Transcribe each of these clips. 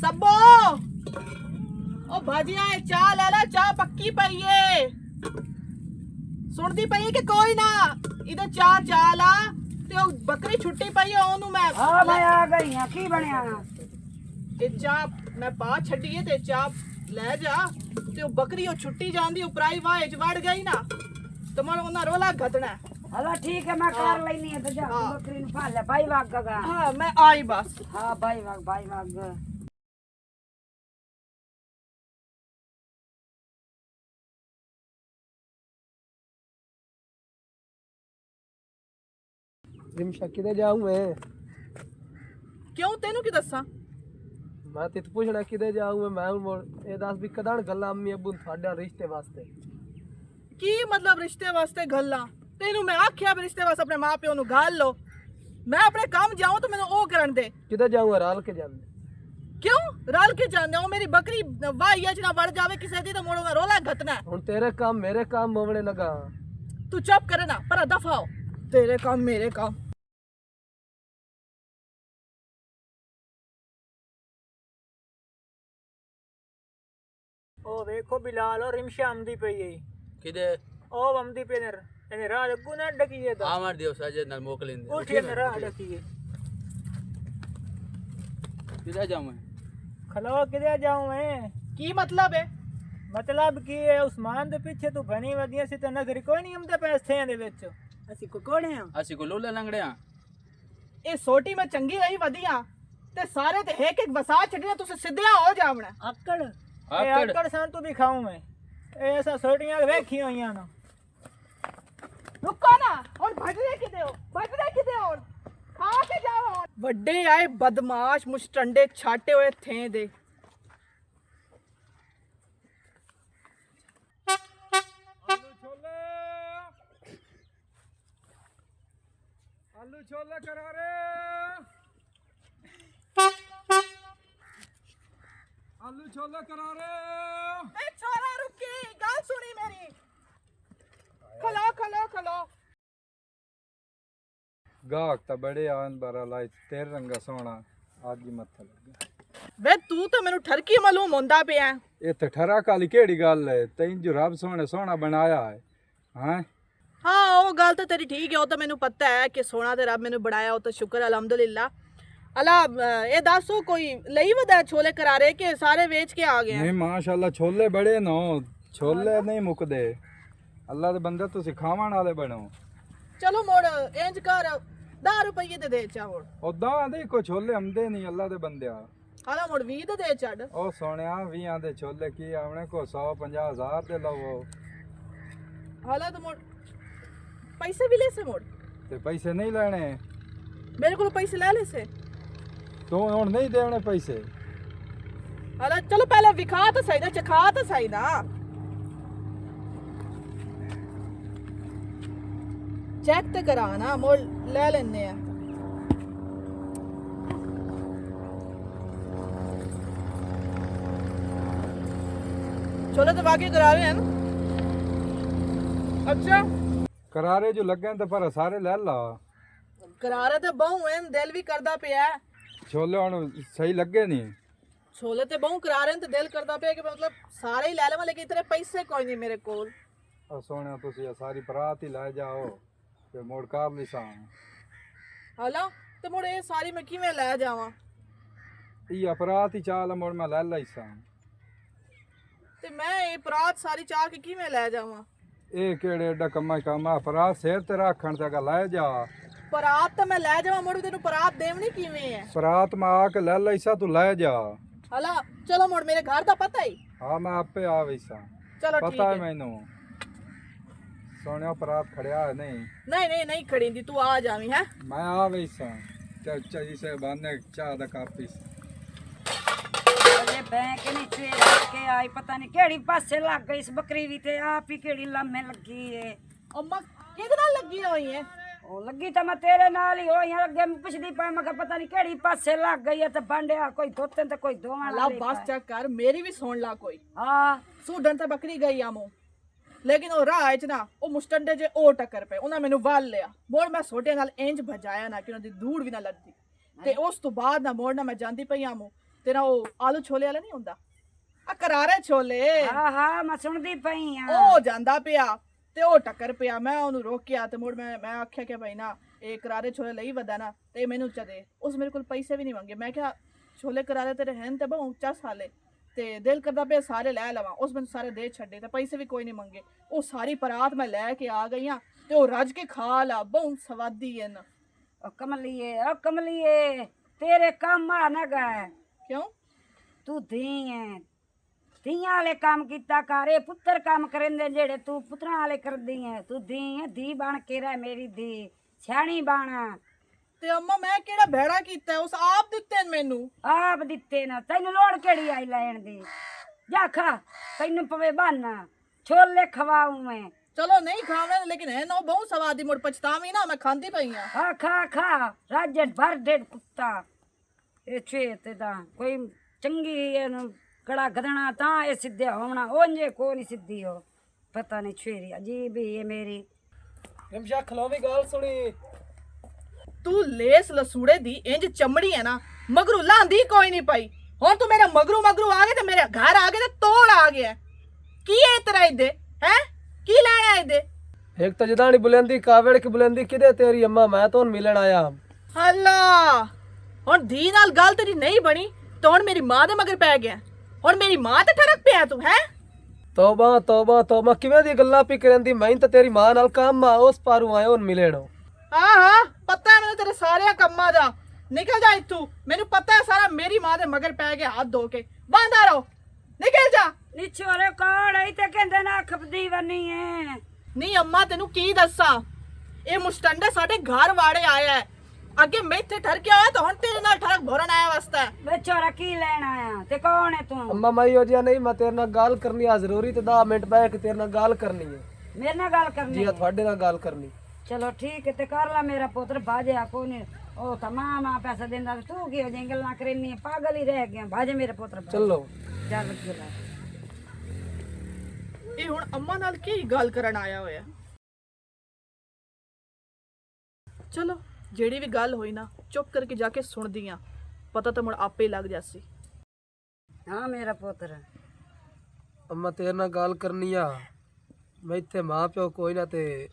सब्बो ओ भाजिया चाह ले ला, चाह पक्की पई है। सुनदी पई है कि कोई ना इधर चाह चाह ला ते ओ बकरी छुट्टी पई है ओनू मैं हां मैं आ गई हां की बनया ए चाह मैं पा छड्डी है ते चाह ले जा ते ओ बकरी ओ छुट्टी जांदी उपराई वाह च वड़ गई ना तो मन ओना रोला घटना। हला ठीक है मैं कर लेनी है तो जा बकरी नु फाल ले भाई वाग गा। हां मैं आई बस। हां भाई वाग रिमशा किधर जाऊं मैं? क्यों तेनू की दसा? मैं ते पूछना किधर जाऊं मैं ए दस भी कदां गल्ला अम्मी अब्बू थाडा रिश्ते वास्ते की मतलब रिश्ते वास्ते गल्ला तेनू मैं आख्या भी रिश्ते वास्ते अपने मां प्यो नु गाल लो। मैं अपने काम जाऊं तो मैनू ओ करन दे। किधर जाऊं रल के जाने? क्यों रल के जाने ओ मेरी बकरी वाहिया च ना वड़ जावे किसे दी तो मोड़ो ना रोला घटना। हुन तेरे काम मेरे काम मोवणे लगा। तू चुप करे ना पर दफा हो तेरे काम मेरे काम। ओ देखो बिलाल और रिमशा आमदी पे ही किदे ओ आमदी पे नर एने राह लगू ना डकी है तो आमार देव साजे नाल मोकलिंदे उठिए ना राह डकी है किदे जाऊं मैं? खलो किदे जाऊं मैं? की मतलब है? मतलब की है उस्मान दे पीछे तू घनी वदिया से ते नजर कोई नहीं हमदे पैसे दे विच ਅਸੀਂ ਕੋ ਕੋੜੇ ਆ ਅਸੀਂ ਕੋ ਲੋਲੇ ਲੰਗੜੇ ਆ। ए सोटी में चंगी रही वदिया ते सारे ते एक एक वसा छड्डे तुसे सिद्धया हो जावना। ਆਕੜ ए आकड़ सान तू भी खाऊं मैं ऐसा सोटियां वेखी होइयां ना। रुको ना और भजरे किदे हो और खा के जाओ और वड्डे आए बदमाश मुस्टंडे छाटे हुए थे दे। आलू छोले करारे आलू छोले करारे। ए छोरा रुकी गल सुनी मेरी। खलो खलो खलो गाहक तो बड़े आन बारा लाई तेरे रंगा सोना आज ही मत्था लगा। वे तू तो मेनू ठरकी मालूम होंदा पिया। ये तो ठरा काली केड़ी गल है तैन जो रब सोने सोना बनाया है हाँ हाँ वो गल तो तेरी ठीक है वो तो मैनू पता है कि सोना ते रब मैनू बनाया वो तो शुक्र अल्हम्दुलिल्लाह। अला ये दसो कोई लई वदा छोले करारे के सारे बेच के आ गए? नहीं माशाल्लाह छोले बड़े नो छोले नहीं मुकदे अल्लाह दे बंदे तुसी खावन वाले बनो। चलो मोड़ इंज कर 10 रुपये दे चावल ओ दा दे को छोले हमदे नहीं अल्लाह दे बंदे हाला मोड़ 20 दे छड़। ओ सोनिया 20 दे छोले की आवने को 150 हजार दे लवो। हाला तो मोड़ पैसे भी ले से मोड़ ते पैसे नहीं लेने मेरे को पैसे ले ले से तो हुन नहीं देने पैसे। हाला चलो पहले विखा तो सही ना चखा तो सही ना। चेक तो करा ना मोड़ ले लेने हैं। छोले तो बाकी करा रहे हैं ना। अच्छा करारे जो लगे तो पर सारे ले ला करारे तो बहु हैं दिल भी करदा पिया है। छोले हुन सही लगे नहीं। छोले ते बहु करा रहे हैं तो दिल करदा पिया कि मतलब सारे ही ले लवां लेकिन इतने पैसे कोई नहीं मेरे कोल। और सोने तुसी सारी बरात ही ले जाओ ते मोड़ कार लिसा हाला तो मोड़ ये सारी मैं किवें ले जावां? ई अपराध ही चाल मोड़ में ले लईसा ते मैं ये परात सारी चाह के किवें ले जावां? ए केड़े एडा कम्मा कामा अपराध सिर ते रखण ते ले जा। परात तो मैं ले जावां मोड़ तेनू परात देवनी किवें है? बरात में आके ले लईसा तू ले जा। हाला चलो मोड़ मेरे घर दा पता ही। हाँ मैं आपे आ वैसा चलो ठीक पता है है। मैनू सोने बरात खड़िया है नहीं नहीं खड़ी दी तू आ जावी है। मैं आ वैसा चाची से बाने चाह दा कापी अरे बैंक नहीं चेरा के आई पता नहीं केड़ी पासे लग गई इस बकरी भी ते आप ही केड़ी लम्मे लगी है। अम्मा कितना लगी हुई है? ओ लगी तो मैं तेरे नाल ही हो यहाँ अगे पुछदी पाई मैं पता नहीं केड़ी पासे लग गई है ते बंडिया कोई धोते ते कोई धोवन ला बस चेक कर मेरी भी सुन ला कोई। हां सूडन ते बकरी गई आमो लेकिन वो राह च ना वो मुस्टंडे जे ओ टक्कर पे उन्हें मैनू वाल लिया मोड़ मैं सोटे नाल इंज भजाया ना कि उन्हें दी धूड़ भी ना लगती ते उस तो बाद ना मोड़ ना मैं जांदी पई आमो ਤੇਰਾ ਉਹ ਆਲੂ ਛੋਲੇ ਵਾਲਾ ਨਹੀਂ ਹੁੰਦਾ ਆ ਕਰਾਰੇ ਛੋਲੇ ਹਾਂ ਹਾਂ ਮੈਂ ਸੁਣਦੀ ਪਈ ਆ ਉਹ ਜਾਂਦਾ ਪਿਆ ਤੇ ਉਹ ਟੱਕਰ ਪਿਆ ਮੈਂ ਉਹਨੂੰ ਰੋਕਿਆ ਤੇ ਮੁੜ ਮੈਂ ਆਖਿਆ ਕਿ ਭਾਈ ਨਾ ਇਹ ਕਰਾਰੇ ਛੋਲੇ ਲਈ ਵਦਾ ਨਾ ਤੇ ਮੈਨੂੰ ਚਦੇ ਉਸ ਮੇਰੇ ਕੋਲ ਪੈਸੇ ਵੀ ਨਹੀਂ ਮੰਗੇ ਮੈਂ ਕਿਹਾ ਛੋਲੇ ਕਰਾਰੇ ਤੇਰੇ ਹਨ ਤੇ ਬਹੁ ਉੱਚਾ ਸਾਲੇ ਤੇ ਦਿਲ ਕਰਦਾ ਪਿਆ ਸਾਰੇ ਲੈ ਲਵਾਂ ਉਸ ਮੈਨੂੰ ਸਾਰੇ ਦੇ ਛੱਡੇ ਤੇ ਪੈਸੇ ਵੀ ਕੋਈ ਨਹੀਂ ਮੰਗੇ ਉਹ ਸਾਰੀ ਪਰਾਤ ਮੈਂ ਲੈ ਕੇ ਆ ਗਈ ਆ ਤੇ ਉਹ ਰੱਜ ਕੇ ਖਾ ਲਾ ਬਹੁ ਸਵਾਦੀ ਹਨ ਉਹ ਕਮਲੀਏ ਤੇਰੇ ਕੰਮ ਆ ਨਾ ਗਏ ਕਿਉਂ ਤੂੰ ਧੀ ਹੈ ਧੀਆਂ ਵਾਲੇ ਕੰਮ ਕੀਤਾ ਕਰ ਇਹ ਪੁੱਤਰ ਕੰਮ ਕਰਨਦੇ ਜਿਹੜੇ ਤੂੰ ਪੁੱਤਰਾਂ ਵਾਲੇ ਕਰਦੀ ਹੈ ਤੂੰ ਧੀ ਹੈ ਧੀ ਬਣ ਕੇ ਰਹਿ ਮੇਰੀ ਧੀ ਸਿਆਣੀ ਬਣ ਤੇ ਅੰਮਾ ਮੈਂ ਕਿਹੜਾ ਭੈੜਾ ਕੀਤਾ ਉਸ ਆਪ ਦਿੱਤੇ ਨੇ ਮੈਨੂੰ ਆਪ ਦਿੱਤੇ ਨਾ ਤੈਨੂੰ ਲੋੜ ਕਿਹੜੀ ਆਈ ਲੈਣ ਦੀ ਜਾ ਖਾ ਤੈਨੂੰ ਪਵੇ ਬਹਾਨਾ ਛੋਲੇ ਖਵਾਉਂ ਮੈਂ ਚਲੋ ਨਹੀਂ ਖਾਵੇਂ ਲੇਕਿਨ ਹੈ ਨਾ ਬਹੁਤ ਸਵਾਦੀ ਮੁੜ ਪਛਤਾਵੀ ਨਾ ਮੈਂ ਖਾਂਦੀ ਪਈ ਆ ਖਾ ਖਾ ਖਾ ਰਾਜੇ ਭਰ ਡੇਢ ਕੁੱਤਾ ਇਹ ਛੇ ਤੇ ਤਾਂ ਕੋਈ ਚੰਗੀ ਇਹਨੂੰ ਕੜਾ ਗਦਣਾ ਤਾਂ ਇਹ ਸਿੱਧੇ ਹੋਣਾ ਉਹਨੇ ਕੋਈ ਨਹੀਂ ਸਿੱਧੀ ਹੋ ਪਤਾ ਨਹੀਂ ਛੇਰੀ ਅਜੀਬ ਹੀ ਇਹ ਮੇਰੀ ਗਮਸ਼ਾ ਖਲੋਵੀ ਗੱਲ ਸੁਣੀ ਤੂੰ ਲੇਸ ਲਸੂੜੇ ਦੀ ਇੰਜ ਚਮੜੀ ਹੈ ਨਾ ਮਗਰੂ ਲਾਂਦੀ ਕੋਈ ਨਹੀਂ ਪਈ ਹੁਣ ਤੂੰ ਮੇਰਾ ਮਗਰੂ ਆ ਗਿਆ ਤੇ ਮੇਰੇ ਘਰ ਆ ਗਿਆ ਤੇ ਤੋੜ ਆ ਗਿਆ ਕੀ ਹੈ ਤੇਰਾ ਇਹਦੇ ਹੈ ਕੀ ਲੈਣਾ ਇਹਦੇ ਇੱਕ ਤਾਂ ਜਦਾਂ ਨਹੀਂ ਬੁਲੰਦੀ ਕਾਵੜ ਕੀ ਬੁਲੰਦੀ ਕਿਦੇ ਤੇਰੀ ਅੰਮਾ ਮੈਂ ਤਾਂ ਹੁਣ ਮਿਲਣ ਆਇਆ ਅੱਲਾ ਹੁਣ ਧੀ ਨਾਲ ਗੱਲ ਤੇਰੀ ਨਹੀਂ ਬਣੀ ਤਾਂ ਹੁਣ ਮੇਰੀ ਮਾਂ ਦੇ ਮਗਰ ਪੈ ਗਿਆ ਹੁਣ ਮੇਰੀ ਮਾਂ ਤੇ ਠਰਕ ਪਿਆ ਤੂੰ ਹੈ ਤੋਬਾ ਤੋਬਾ ਤੋਬਾ ਕਿਵੇਂ ਦੀ ਗੱਲਾਂ ਪੀ ਕਰੰਦੀ ਮੈਂ ਤਾਂ ਤੇਰੀ ਮਾਂ ਨਾਲ ਕੰਮ ਆ ਉਸ ਪਾਰੂ ਆਇਆ ਹੁਣ ਮਿਲਣ ਹਾਂ ਪਤਾ ਹੈ ਮੈਨੂੰ ਤੇਰੇ ਸਾਰੇ ਕੰਮਾਂ ਦਾ ਨਿਕਲ ਜਾ ਇੱਥੋਂ ਮੈਨੂੰ ਪਤਾ ਹੈ ਸਾਰਾ ਮੇਰੀ ਮਾਂ ਦੇ ਮਗਰ ਪੈ ਗਿਆ ਹੱਥ ਧੋ ਕੇ ਬਾਂਦਾ ਰਹੋ ਨਿਕਲ ਜਾ ਨਿਛੋਰੇ ਕੋੜ ਆਈ ਤੇ ਕਹਿੰਦੇ ਨਾ ਖਪਦੀ ਵਨੀ ਹੈ ਨਹੀਂ ਅੰਮਾ ਤੈਨੂੰ ਕੀ ਦੱਸਾਂ ਇਹ ਮੁਸਟੰਡਾ ਸਾਡੇ ਘਰ ਵਾੜੇ ਆਇਆ ਹੈ ਅੱਗੇ ਮੈਂ ਇੱਥੇ ਠਰ ਕੇ ਆਇਆ ਤਾਂ ਹੁਣ ਤੇਰੇ ਨਾਲ ਠਰਕ ਭਰਨ ਆਇਆ ਵਾਸਤਾ ਵਿਚਾਰਾ ਕੀ ਲੈਣ ਆਇਆ ਤੇ ਕੌਣ ਹੈ ਤੂੰ ਅੰਮਾ ਮੈਂ ਹੋ ਜਿਆ ਨਹੀਂ ਮੈਂ ਤੇਰੇ ਨਾਲ ਗੱਲ ਕਰਨੀ ਆ ਜ਼ਰੂਰੀ ਤੇ 10 ਮਿੰਟ ਬਹਿ ਕੇ ਤੇਰੇ ਨਾਲ ਗੱਲ ਕਰਨੀ ਹੈ ਮੇਰੇ ਨਾਲ ਗੱਲ ਕਰਨੀ ਜੀ ਤੁਹਾਡੇ ਨਾਲ ਗੱਲ ਕਰਨੀ ਚਲੋ ਠੀਕ ਹੈ ਤੇ ਕਰ ਲੈ ਮੇਰਾ ਪੁੱਤਰ ਬਾਜਿਆ ਕੋਈ ਨਹੀਂ ਉਹ ਤਮਾਮ ਪੈਸਾ ਦਿੰਦਾ ਤੇ ਤੂੰ ਕੀ ਹੋ ਜਾਏਂ ਗੱਲਾਂ ਕਰਨੀ ਪਾਗਲ ਹੀ ਰਹਿ ਗਿਆ ਬਾਜੇ ਮੇਰੇ ਪੁੱਤਰ ਚਲੋ ਚੱਲ ਗਿਲਾ ਇਹ ਹੁਣ ਅੰਮਾ ਨਾਲ ਕੀ ਗੱਲ ਕਰਨ ਆਇਆ ਹੋਇਆ ਚਲੋ ਜਿਹੜੀ ਵੀ ਗੱਲ ਹੋਈ ਨਾ ਚੁੱਪ ਕਰਕੇ ਜਾ ਕੇ ਸੁਣਦੀ ਆ ਪਤਾ ਤਾਂ ਮੁੜ ਆਪੇ ਲੱਗ ਜਾਸੀ ਹਾਂ ਮੇਰਾ ਪੁੱਤਰ ਅੰਮਾ ਤੇਰੇ ਨਾਲ ਗੱਲ ਕਰਨੀ ਆ ਮੈਂ ਇੱਥੇ ਮਾਂ ਪਿਓ ਕੋਈ ਨਾ ਤੇ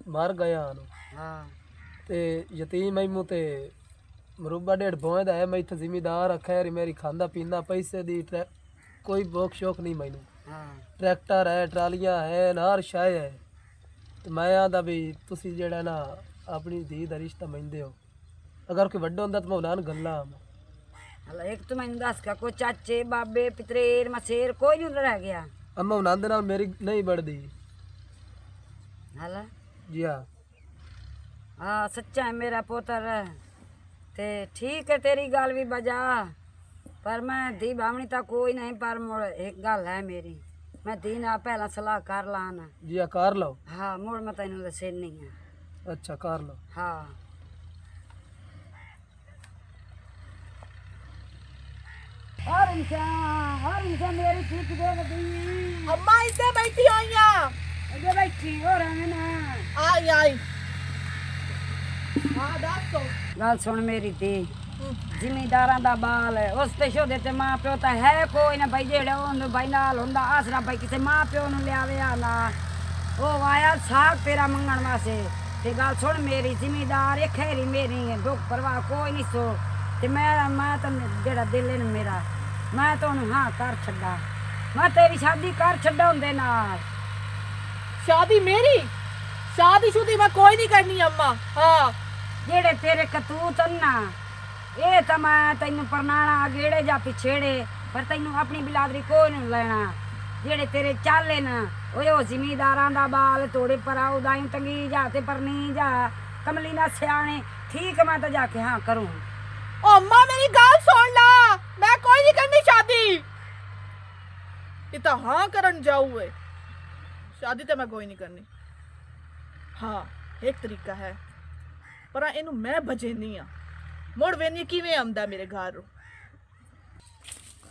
ਮਰ ਗਿਆ ਨੂੰ ਹਾਂ ਤੇ ਯਤੀਮ ਮੈਨੂੰ ਤੇ ਮਰੂਬਾ ਡੇਢ ਬੋਏ ਦਾ ਹੈ ਮੈਂ ਇੱਥੇ ਜ਼ਿਮੀਦਾਰ ਰੱਖਿਆ ਮੇਰੀ ਖਾਂਦਾ ਪੀਂਦਾ ਪੈਸੇ ਦੀ ਕੋਈ ਬੋਕ ਸ਼ੌਕ ਨਹੀਂ ਮੈਨੂੰ ਹਾਂ ਟਰੈਕਟਰ ਹੈ ਟਰਾਲੀਆਂ ਹੈ ਨਾਰ ਸ਼ਾਇ ਹੈ ਤੇ ਮੈਂ ਆਂਦਾ ਵੀ ਤੁਸੀਂ ਜਿਹੜਾ ਨਾ ਆਪਣੀ ਧੀ ਦਾ ਰਿਸ਼ਤਾ ਮੰਨਦੇ ਹੋ ਅਗਰ ਕੋਈ ਵੱਡਾ ਹੁੰਦਾ ਤਾਂ ਮੈਂ ਉਹਨਾਂ ਨਾਲ ਗੱਲਾਂ ਹਲਾ ਇੱਕ ਤੂੰ ਮੈਨੂੰ ਦੱਸ ਕਾ ਕੋਈ ਚਾਚੇ ਬਾਬੇ ਪਿਤਰੇਰ ਮਸੇਰ ਕੋਈ ਨਹੀਂ ਰਹਿ ਗਿਆ ਅੰਮਾ ਉਹਨਾਂ ਦੇ ਨਾਲ ਮੇਰੀ ਨਹੀਂ ਬੜਦੀ ਹਲਾ ਜੀ ਹਾਂ ਹਾਂ ਸੱਚਾ ਹੈ ਮੇਰਾ ਪੁੱਤਰ ਤੇ ਠੀਕ ਹੈ ਤੇਰੀ ਗੱਲ ਵੀ ਬਜਾ ਪਰ ਮੈਂ ਧੀ ਬਾਵਣੀ ਤਾਂ ਕੋਈ ਨਹੀਂ ਪਰ ਮੁੜ ਇੱਕ ਗੱਲ ਹੈ ਮੇਰੀ ਮੈਂ ਧੀ ਨਾਲ ਪਹਿਲਾਂ ਸਲਾਹ ਕਰ ਲਾਂ ਨਾ ਜੀ ਹਾਂ ਕਰ ਲਓ ਹਾਂ ਮੁੜ ਮੈਂ ਤੈਨੂੰ ਦੱਸਣੀ ਆ ਅੱਛਾ ਕਰ ਲਓ ਹਾਂ ਹਰ ਇਨਸਾਨ ਮੇਰੀ ਠੀਕ ਦੇ ਗਈ ਅੰਮਾ ਇੱਥੇ ਬੈਠੀ ਹੋਈਆਂ ਅੱਗੇ ਬੈਠੀ ਹੋ ਰਹੇ ਨਾ ਆਈ ਹਾਂ ਦੱਸੋ ਗੱਲ ਸੁਣ ਮੇਰੀ ਧੀ ਜ਼ਿਮੀਦਾਰਾਂ ਦਾ ਬਾਲ ਹੈ ਉਸ ਤੇ ਸ਼ੋਦੇ ਤੇ ਮਾਂ ਪਿਓ ਤਾਂ ਹੈ ਕੋਈ ਨਾ ਭਾਈ ਜਿਹੜਾ ਉਹਨੂੰ ਭਾਈ ਨਾਲ ਹੁੰਦਾ ਆਸਰਾ ਭਾਈ ਕਿਸੇ ਮਾਂ ਪਿਓ ਨੂੰ ਲਿਆਵੇ ਆ ਨਾ ਉਹ ਆਇਆ ਸਾਗ ਤੇਰਾ ਮੰਗਣ ਵਾਸਤੇ ਤੇ ਗੱਲ ਸੁਣ ਮੇਰੀ ਜ਼ਿਮੀਦਾਰ ਇਹ ਖੈਰੀ ਮੇਰੀ ਹੈ ਦੁੱਖ ਪਰਵਾਹ ਕੋਈ ਨਹੀਂ ਸੋ ਤੇ ਮੈਂ ਤਾਂ ਜਿਹੜਾ ਦਿਲ ਹੈ ਮੇਰਾ ਮੈਂ ਤੁਹਾਨੂੰ ਹਾਂ ਕਰ ਛੱਡਾ ਮੈਂ ਤੇਰੀ ਸ਼ਾਦੀ ਕਰ ਛੱਡਾ ਹੁੰਦੇ ਨਾਲ ਸ਼ਾਦੀ ਮੇਰੀ ਸ਼ਾਦੀ ਸ਼ੁਦੀ ਮੈਂ ਕੋਈ ਨਹੀਂ ਕਰਨੀ ਅੰਮਾ ਹਾਂ ਜਿਹੜੇ ਤੇਰੇ ਕਤੂਤ ਨਾ ਇਹ ਤਾਂ ਮੈਂ ਤੈਨੂੰ ਪਰਨਾਣਾ ਅਗੇੜੇ ਜਾਂ ਪਿਛੇੜੇ ਪਰ ਤੈਨੂੰ ਆਪਣੀ ਬਿਲਾਦਰੀ ਕੋਈ ਨਹੀਂ ਲੈਣਾ ਜਿਹੜੇ ਤੇਰੇ ਚਾਲੇ ਨਾ ਉਹ ਜ਼ਿਮੀਦਾਰਾਂ ਦਾ ਬਾਲ ਤੋੜੇ ਪਰ ਆਉਦਾ ਹੀ ਤੰਗੀ ਜਾ ਤੇ ਪਰਨੀ ਜਾ ਕਮਲੀ ਨਾ ਸਿਆਣੇ ਠੀਕ ਮੈਂ ਤਾਂ ਜਾ ਕੇ ਹਾਂ ਕਰੂੰ ਓ ਅੰਮਾ ਮੇਰੀ ਗੱਲ ਸੁਣ ਲਾ ਮੈਂ ਕੋਈ ਨਹੀਂ ਕਰਨੀ ਸ਼ਾਦੀ ਇਹ ਤਾਂ ਹਾਂ ਕਰਨ ਜਾਊ ਏ ਸ਼ਾਦੀ ਤੇ ਮੈਂ ਕੋਈ ਨਹੀਂ ਕਰਨੀ ਹਾਂ ਇੱਕ ਤਰੀਕਾ ਹੈ ਪਰ ਇਹਨੂੰ ਮੈਂ ਭਜੇਨੀ ਆ ਮੁੜ ਵੇਨੀ ਕਿਵੇਂ ਆਉਂਦਾ ਮੇਰੇ ਘਰ ਨੂੰ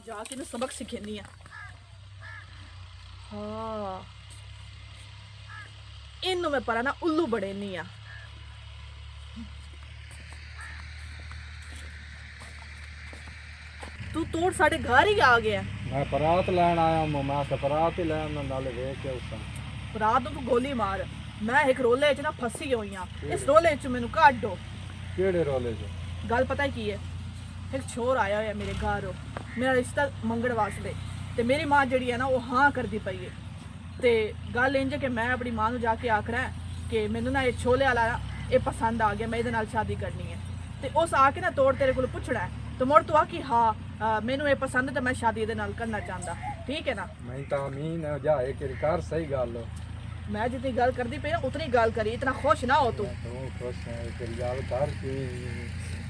ਜਾ ਕੇ ਇਹਨੂੰ ਸਬਕ ਸਿਖੇਨੀ ਆ ਹਾਂ ਇਹਨੂੰ ਮੈਂ ਪਰਾਂ ਨਾ ਉੱਲੂ ਬੜੇਨੀ ਆ ਤੂੰ ਤੋੜ ਸਾਡੇ ਘਰ ਹੀ ਆ ਗਿਆ। ਮੈਂ ਪਰਾਤ ਲੈਣ ਆਇਆ ਮੈਂ ਤਾਂ ਪਰਾਤ ਹੀ ਲੈਣ ਨਾਲੇ ਵੇਖ ਕੇ ਉਸਾਂ ਰਾਤ ਨੂੰ ਤੂੰ ਗੋਲੀ ਮਾਰ। ਮੈਂ ਇੱਕ ਰੋਲੇ 'ਚ ਨਾ ਫਸੀ ਹੋਈ ਆ, ਇਸ ਰੋਲੇ 'ਚ ਮੈਨੂੰ ਕੱਢੋ। ਕਿਹੜੇ ਰੋਲੇ 'ਚ? ਗੱਲ ਪਤਾ ਕੀ ਹੈ, ਇੱਕ ਛੋਰ ਆਇਆ ਹੋਇਆ ਮੇਰੇ ਘਰ, ਮੇਰਾ ਰਿਸ਼ਤਾ ਮੰਗਣ ਵਾਸਤੇ, ਤੇ ਮੇਰੀ ਮਾਂ ਜਿਹੜੀ ਹੈ ਨਾ ਉਹ ਹਾਂ ਕਰਦੀ ਪਈ ਹੈ। ਤੇ ਗੱਲ ਇੰਜ ਕਿ ਮੈਂ ਆਪਣੀ ਮਾਂ ਨੂੰ ਜਾ ਕੇ ਆਖਣਾ ਕਿ ਮੈਨੂੰ ਨਾ ਇਹ ਛੋਲੇ ਵਾਲਾ ਇਹ ਪਸੰਦ ਆ ਗਿਆ, ਮੈਂ ਇਹਦੇ ਨਾਲ ਸ਼ਾਦੀ ਕਰਨੀ ਹੈ। ਤੇ ਉਸ ਆ ਕੇ ਨਾ ਤੋੜ ਤੇਰੇ ਕੋਲ ਪੁੱਛਣਾ ਤੇ ਮੁੜ ਤੂੰ ਆ ਕਿ ਹਾਂ ਮੈਨੂੰ ਇਹ ਪਸੰਦ ਹੈ ਤੇ ਮੈਂ ਸ਼ਾਦੀ ਇਹਦੇ ਨਾਲ ਕਰਨਾ ਚਾਹੁੰਦਾ, ਠੀਕ ਹੈ ਨਾ? ਮੈਂ ਤਾਂ ਅਮੀਨ ਜਾਏ ਕਿ ਕਰ ਸਹੀ ਗੱਲ ਮੈਂ ਜਿतनी ਗੱਲ करती पई ना उतनी गल करी, इतना खुश ना हो तू। ਤੂੰ ਖੁਸ਼ ਹੈ ਤੇਰੀ ਗੱਲ ਕਰ ਕੀ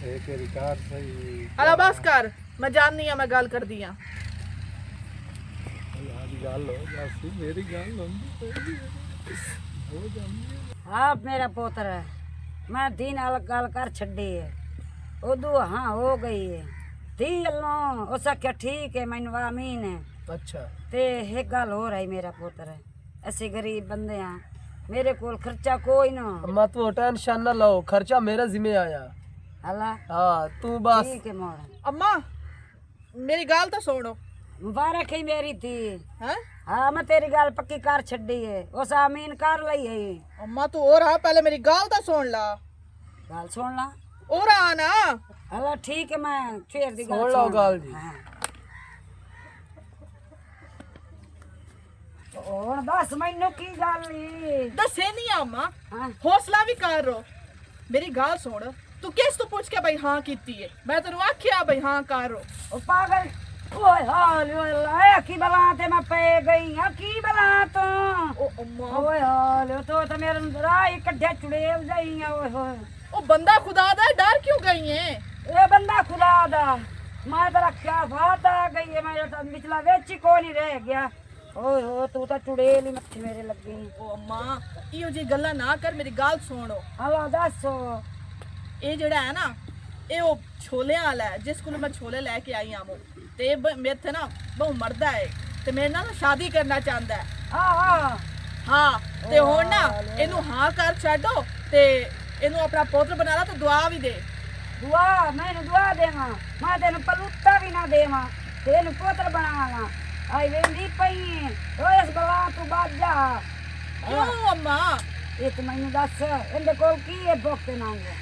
ਇਹ ਤੇਰੀ ਕਾਰ ਸਹੀ अला बस कर, मैं जाननी है मैं गल करदी हां। ਆਦੀ ਗੱਲ ਹੋ ਜਾਸੀ ਮੇਰੀ ਗੱਲ ਹੁੰਦੀ ਹੋ ਜਾਂਦੀ हाँ मेरा पोतर है, मैं धी नाल गल कर छड़ी है, उदू हाँ हो गई है। धी अल्लो उस आख्या ठीक है, मैनू आमीन है। अच्छा ते एक गल हो रही, मेरा पोतर है, ऐसे गरीब बंदे हैं, मेरे कोल खर्चा कोई ना। अम्मा तू टेंशन ना लो, खर्चा मेरे जिम्मे आया। हला हाँ तू बस ठीक है मोड़, अम्मा मेरी गल तो सुनो। मुबारक है मेरी थी। हैं हाँ मैं तेरी गल पक्की कर छड़ी है, उस आमीन कर लई है। अम्मा तू और आ, पहले मेरी गल तो सुन ला। गल सुन ला, और आ ना। हला ठीक है, मैं फिर दी सुन लो गल जी। हाँ। ਹੁਣ ਦੱਸ ਮੈਨੂੰ ਕੀ ਗੱਲ ਈ? दसे नहीं आ अम्मा, हाँ हौसला भी कर रो। मेरी गल सुन, तू किस तू पूछ के भाई हाँ कीती है? मैं तेनू आख्या भाई हाँ कर रो। ਉਹ ਪਾਗਲ ਓਏ ਹਾਲ ਓਏ ਕੀ ਬਲਾ ਤੇ ਮੈਂ ਪੈ ਗਈ ਆ, ਕੀ ਬਲਾ ਤੂੰ? ओ अम्मा ਓਏ ਹਾਲ ਤੂੰ ਤਾਂ ਮੇਰੇ ਰਾਹ ਕੱਢਿਆ ਚੁੜੇਲ ਜਾਈ ਆ। ਓਏ ਹੋਏ ओ बंदा खुदा दा डर क्यों गई है? ਇਹ ਬੰਦਾ ਖੁਦਾ ਦਾ, ਮੈਂ ਤਾਂ ਰੱਖਿਆ ਬਾਤ ਆ ਗਈ ਹੈ, ਮੈਂ ਤਾਂ ਵਿਚਲਾ ਵਿੱਚ ਹੀ ਕੋਈ ਨਹੀਂ ਰਹਿ ਗਿਆ। ਓਏ ਹੋ ਤੂੰ ਤਾਂ ਚੁੜੇਲ ਹੀ ਮੱਥੇ ਮੇਰੇ ਲੱਗੀ। ओ अम्मा इहो जी गल्ला ना कर, मेरी गल सुनो। ਹਲਾ ਦੱਸੋ ਇਹ ਜਿਹੜਾ ਹੈ ਨਾ ਇਹ ਉਹ ਛੋਲਿਆਂ ਵਾਲਾ ਹੈ, ਜਿਸ ਕੋਲ ਮੈਂ ਛੋਲੇ ਲੈ ਕੇ ਆਈ ਆਮੋ, ਤੇ ਮੇਰੇ ਤੇ ਨਾ ਬਹੁ ਮਰਦਾ ਹੈ ਤੇ ਮੇਰੇ ਨਾਲ ਨਾ ਸ਼ਾਦੀ ਕਰਨਾ ਚਾਹੁੰਦਾ ਹੈ। ਹਾਂ ਹਾਂ ਤੇ ਹੁਣ ਨਾ ਇਹਨੂੰ ਹਾਂ ਕਰ ਛੱਡੋ ਤੇ ਇਹਨੂੰ ਆਪਣਾ ਪੁੱਤਰ ਬਣਾ ਲਾ ਤੇ ਦੁਆ ਵੀ ਦੇ। ਦੁਆ ਮੈਨੂੰ ਦੁਆ ਦੇਵਾਂ, ਮੈਂ ਤੈਨੂੰ ਪਲੂਤਾ ਵੀ ਨਾ ਦੇਵਾਂ, ਤੈਨੂੰ ਪੁੱਤਰ ਬਣਾਵਾਂ। ਆਈ ਵੇਂਦੀ ਪਈ ਓਏ ਇਸ ਬਲਾ ਤੂੰ ਬਾਜ ਜਾ। ਕਿਉਂ ਅੰਮਾ? ਇਹ ਤੂੰ ਮੈਨੂੰ ਦੱਸ ਇਹਦੇ ਕੋਲ ਕੀ ਹੈ ਭੁੱਖੇ ਨਾਂਗੇ?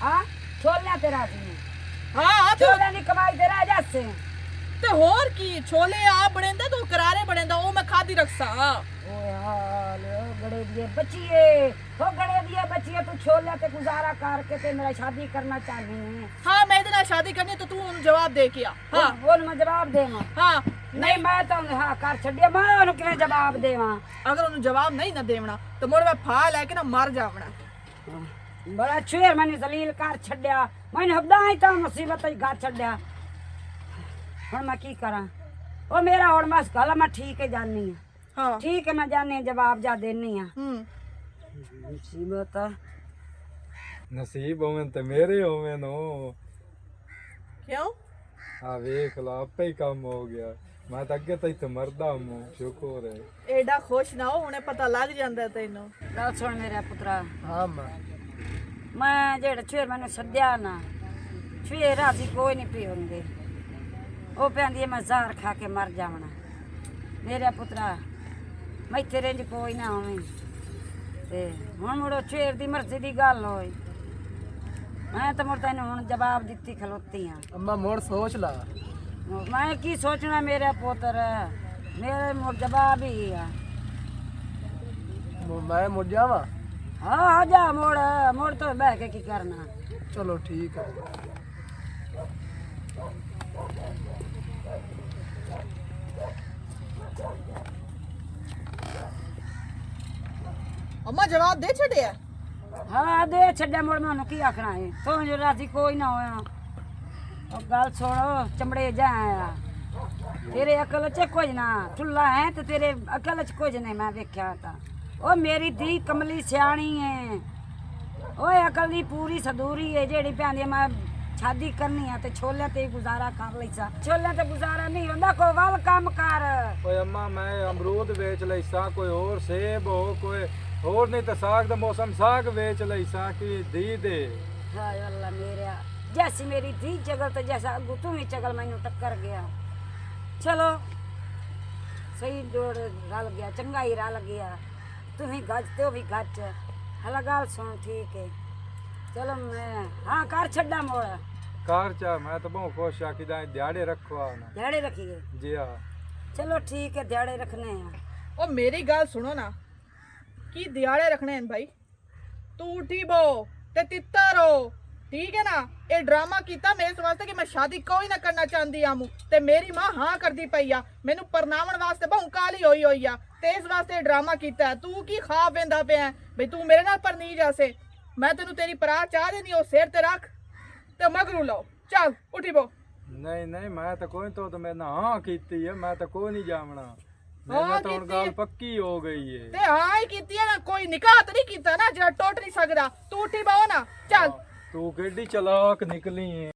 ਆ ਛੋਲਿਆਂ ਤੇ ਰਾਜੀ ਹਾਂ ਤੇ ਛੋਲਿਆਂ ਦੀ ਕਮਾਈ ਤੇ ਰਹਿ ਜਾਸੇ। ਤੇ ਹੋਰ ਕੀ, ਛੋਲੇ ਆ ਬਣੇਂਦਾ ਤੂੰ ਕਰਾਰੇ ਬਣੇਂਦਾ, ਉਹ ਮੈਂ ਖਾਦੀ ਰੱਖਸਾਂ। ਓਏ ਹਾਲ ਗੜੇ ਦੀਏ ਬੱਚੀਏ, ਹੋ ਗੜੇ ਦੀਏ ਬੱਚੀਏ, ਤੂੰ ਛੋਲਿਆਂ ਤੇ ਗੁਜ਼ਾਰਾ ਕਰਕੇ ਤੇ ਮੇਰਾ ਸ਼ਾਦੀ ਕਰਨਾ ਚਾਹਨੀ ਹੈ। ਹਾਂ ਮੈਂ ਇਹਦੇ ਨਾਲ ਸ਼ਾਦੀ ਕਰਨੀ ਤਾਂ ਤੂੰ ਉਹਨੂੰ ਜਵਾਬ ਦੇ ਕੇ ਆ। ਹਾਂ ਉਹਨੂੰ ਮੈਂ ਜਵਾਬ ਦੇਵਾਂ? ਹਾਂ ਨਹੀਂ ਮੈਂ ਤਾਂ ਹਾਂ ਕਰ ਛੱਡਿਆ, ਮੈਂ ਉਹਨੂੰ ਕਿਵੇਂ ਜਵਾਬ ਦੇਵਾਂ? ਅਗਰ ਉਹਨੂੰ ਜਵਾਬ ਨਹੀਂ ਨਾ ਦੇਵਣਾ ਤਾਂ ਮੁੜ ਮੈਂ ਫਾ ਲੈ ਕੇ ਨਾ ਮਰ ਜਾਵਣਾ। ਬੜਾ ਛੇਰ ਮੈਨੂੰ ਜ਼ਲੀਲ ਕਰ ਛੱਡਿਆ, ਮੈਨੂੰ ਹਬਦਾ ਹੀ ਤਾਂ ਮੁਸੀਬਤ ਹੀ ਘਰ ਛੱਡਿਆ। ਹੁਣ ਮੈਂ ਕੀ ਕਰਾਂ? ਉਹ ਮੇਰਾ ਹੁਣ ਬਸ ਗੱਲ ਮੈਂ ਠੀਕ ਹੈ ਜਾਨੀ ਆ। ਹਾਂ ਠੀਕ ਹੈ ਮੈਂ ਜਾਨੀ ਜਵਾਬ ਜਾ ਦੇਨੀ ਆ। ਮੁਸੀਬਤ ਨਸੀਬ ਹੋਵੇਂ ਤੇ ਮੇਰੇ ਹੋਵੇਂ ਨੋ ਕਿਉਂ? ਆ ਵੇਖ ਲਾ ਆਪੇ ਹੀ ਕੰਮ ਹੋ ਗਿਆ। ਮੈਂ ਤਾਂ ਅੱਗੇ ਤਾਂ ਇੱਥੇ ਮਰਦਾ ਹੂੰ, ਸ਼ੁਕਰ ਹੈ। ਐਡਾ ਖੁਸ਼ ਨਾ ਹੋ, ਹੁਣੇ ਪਤਾ ਲੱਗ ਜਾਂਦਾ ਤੈਨੂੰ। ਗੱਲ ਸੁਣ ਮੇਰਾ ਪੁੱਤਰਾ, हाँ माँ ਮੈਂ ਜਿਹੜਾ ਛੇਰ ਮੈਨੂੰ ਸੱਦਿਆ ਨਾ ਛੇਰ ਰਾਜੀ ਕੋਈ ਨਹੀਂ ਪੀ ਹੁੰਦੇ, ਉਹ ਕਹਿੰਦੀ ਮੈਂ ਜ਼ਹਿਰ ਖਾ ਕੇ ਮਰ ਜਾਵਣਾ। ਮੇਰਾ ਪੁੱਤਰਾ ਮੈਥੇ ਰੇਂਜ ਕੋਈ ਨਾ ਹੋਵੇ ਤੇ ਹੁਣ ਮੁੜੋ ਛੇਰ ਦੀ ਮਰਜ਼ੀ ਦੀ ਗੱਲ ਹੋਈ, ਮੈਂ ਤਾਂ ਮੁੜ ਤੈਨੂੰ ਹੁਣ ਜਵਾਬ ਦਿੱਤੀ ਖਲੋਤੀ ਆ। अम्मा मोड़ सोच ला। ਮੈਂ ਕੀ ਸੋਚਣਾ ਮੇਰਾ ਪੁੱਤਰ, ਮੇਰੇ ਮੁੜ ਜਵਾਬ ਹੀ ਆ। मैं मुड़ जावा। ਹਾਂ ਆ ਜਾ ਮੁੜ, ਮੁੜ ਤੋਂ ਬਹਿ ਕੇ ਕੀ ਕਰਨਾ। चलो ठीक है। ਅੰਮਾ ਜਵਾਬ ਦੇ ਛੱਡਿਆ? ਹਾਂ ਦੇ ਛੱਡਿਆ, ਮੁੜ ਮੈਂ ਉਹਨੂੰ ਕੀ ਆਖਣਾ ਹੈ? ਤੂੰ ਜੋ ਰਾਜੀ ਕੋਈ ਨਾ ਹੋਇਆ। ਉਹ ਗੱਲ ਸੁਣੋ ਚਮੜੇ ਜਾ ਆ, ਤੇਰੇ ਅਕਲ ਚ ਕੁਝ ਨਾ ਠੁੱਲਾ ਹੈ ਤੇ ਤੇਰੇ ਅਕਲ ਚ ਕੁਝ ਨਹੀਂ, ਮੈਂ ਵੇਖਿਆ ਤਾਂ। ਉਹ ਮੇਰੀ ਧੀ ਕਮਲੀ ਸਿਆਣੀ ਹੈ, ਓਏ ਅਕਲ ਦੀ ਪੂਰੀ ਸਦੂਰੀ ਹੈ, ਜਿਹੜੀ ਭੈਂਦੀ ਮੈਂ ਸ਼ਾਦੀ ਕਰਨੀ ਆ ਤੇ ਛੋਲਿਆਂ ਤੇ ਗੁਜ਼ਾਰਾ ਕਰ ਲਈਸਾ। ਛੋਲਿਆਂ ਤੇ ਗੁਜ਼ਾਰਾ ਨਹੀਂ ਹੁੰਦਾ, ਕੋਈ ਵੱਲ ਕੰਮ ਕਰ। ਓਏ ਅੰਮਾ ਮੈਂ ਅਮਰੂਦ ਵੇਚ ਲਈਸਾਂ, ਕੋਈ ਹੋਰ ਸੇਬ ਹੋ, ਕੋਈ ਹੋਰ ਨਹੀਂ ਤਾਂ ਸਾਗ ਦਾ ਮੌਸਮ ਸਾਗ ਵੇਚ ਲਈਸਾਂ ਕਿ ਦੀ ਦੇ। ਹਾਏ ਅੱਲਾ ਮੇਰਿਆ, जैसी मेरी थी चगल तो जैसा अगू तू ही चगल मैनू टक्कर गया। चलो सही जोड़ रल गया, चंगा ही रल गया। तू ही गज तो भी गज। हला गाल सुन ठीक है। चलो मैं हाँ कर छड्डा मोड़ कार चा मैं तो बहुत खुश आ कि दिहाड़े रखो ना। ध्याड़े रखिए। जी हाँ चलो ठीक है ध्याड़े रखने हैं। ओ मेरी गल सुनो ना की दिहाड़े रखने हैं भाई। तू उठी बो ते तित्तर हो ठीक है ना। ये ड्रामा कीता मैं इस वास्ते कि मैं शादी कोई ना करना चाहती आमू ते मेरी मां हाँ करदी पई आ। मैनू परनावण वास्ते बहु काली होई होई आ ते इस वास्ते ड्रामा कीता है। तू की खाब वेंदा पे है भाई तू मेरे नाल परनी जासे। मैं तेनू तेरी परात चाह देनी ओ सिर ते रख ते मगरू लो। चल उठी बो। नहीं नहीं मैं तो कोई तो मैंने हाँ कीती है, मैं तो कोई नहीं जामना। हाँ मैंने तो कीती गाल है। पक्की हो गई है। ते हाँ ही कीती है ना, कोई निकाह तो नहीं कीता ना जेड़ा टूट नहीं सकदा। तू उठी बो ना चल। तू केडी चलाक निकली है,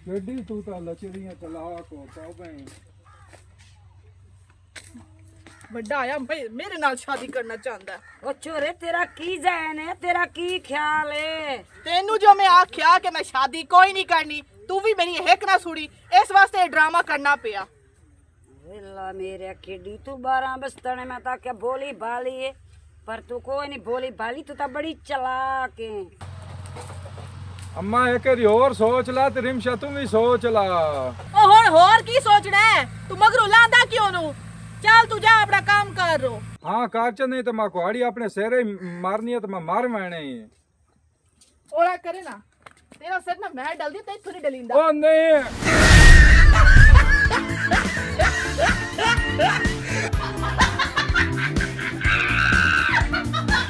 केडी तू तो लचरियां चलाक हो तौबे। बड़ा आया मेरे नाल शादी करना चाहता है। ओ चोरे तेरा की जहन है, तेरा की ख्याल है? तेनू जो मैं आख्या कि मैं शादी कोई नहीं करनी तू भी मेरी हिक ना सुड़ी इस वास्ते ड्रामा करना पिया। वेला मेरे किडी तू 12 बस्तने में ताके बोली भाली है पर तू कोई नहीं बोली भाली। तू तो बड़ी चलाक है। अम्मा एक और सोच ला ते रिमशा तुम भी सोच ला। ओ हुण होर की सोचना है तू मगरू लांदा क्यों नू। चल तू जा अपना काम कर रो। हाँ कारच नहीं तो मैं कुहाड़ी अपने सेरे मारनी है तो मैं मार मैने ही। ओला करे ना तेरा सिर में मैं डल दी ते थोड़ी डलिंदा। ओ नहीं